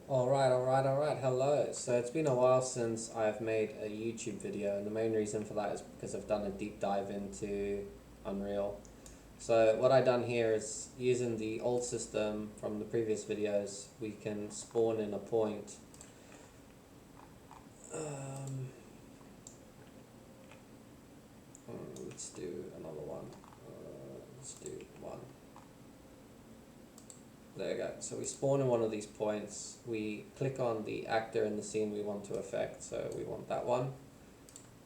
Alright, hello. So it's been a while since I've made a YouTube video, and the main reason for that is because I've done a deep dive into Unreal. So what I've done here is, using the old system from the previous videos, we can spawn in a point. Um, let's do another one. Let's do one. There you go. So we spawn in one of these points. We click on the actor in the scene we want to affect. So we want that one.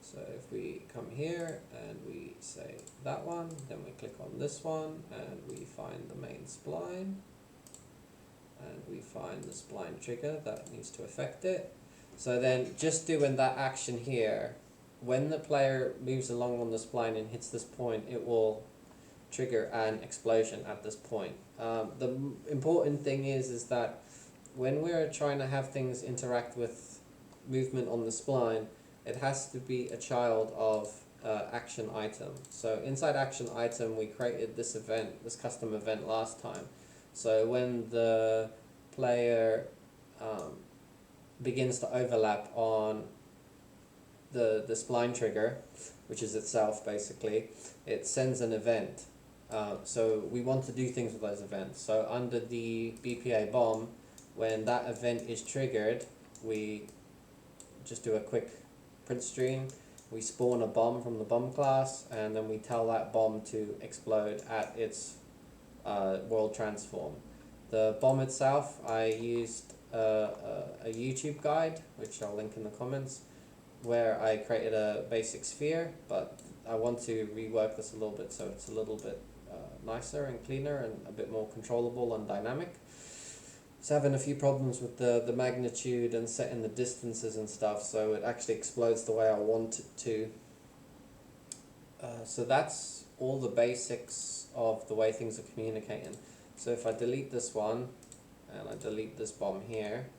So if we come here and we say that one, then we click on this one and we find the main spline. And we find the spline trigger that needs to affect it. So then just doing that action here, when the player moves along on the spline and hits this point, it will trigger an explosion at this point. The important thing is that when we're trying to have things interact with movement on the spline, it has to be a child of action item. So inside action item, we created this event, this custom event last time. So when the player begins to overlap on the spline trigger, which is itself basically, it sends an event. So we want to do things with those events. So under the BPA bomb, when that event is triggered, we just do a quick print stream. We spawn a bomb from the bomb class, and then we tell that bomb to explode at its world transform. The bomb itself, I used a YouTube guide, which I'll link in the comments, where I created a basic sphere, but I want to rework this a little bit so it's a little bit nicer and cleaner and a bit more controllable and dynamic. It's having a few problems with the magnitude and setting the distances and stuff, so it actually explodes the way I want it to. So that's all the basics of the way things are communicating. So if I delete this one and I delete this bomb here,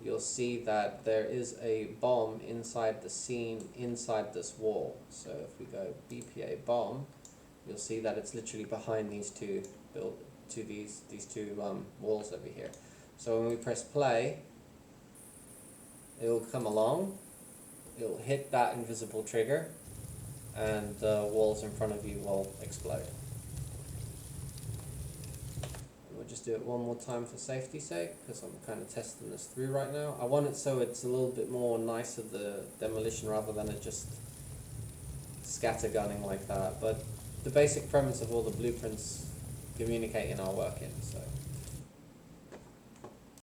you'll see that there is a bomb inside the scene inside this wall. So if we go BPA bomb, you'll see that it's literally behind these two walls over here. So when we press play, it will come along, it will hit that invisible trigger, and the walls in front of you will explode. We'll just do it one more time for safety's sake, because I'm kind of testing this through right now. I want it so it's a little bit more nicer, the demolition, rather than it just scattergunning like that. But the basic premise of all the blueprints communicating are working, so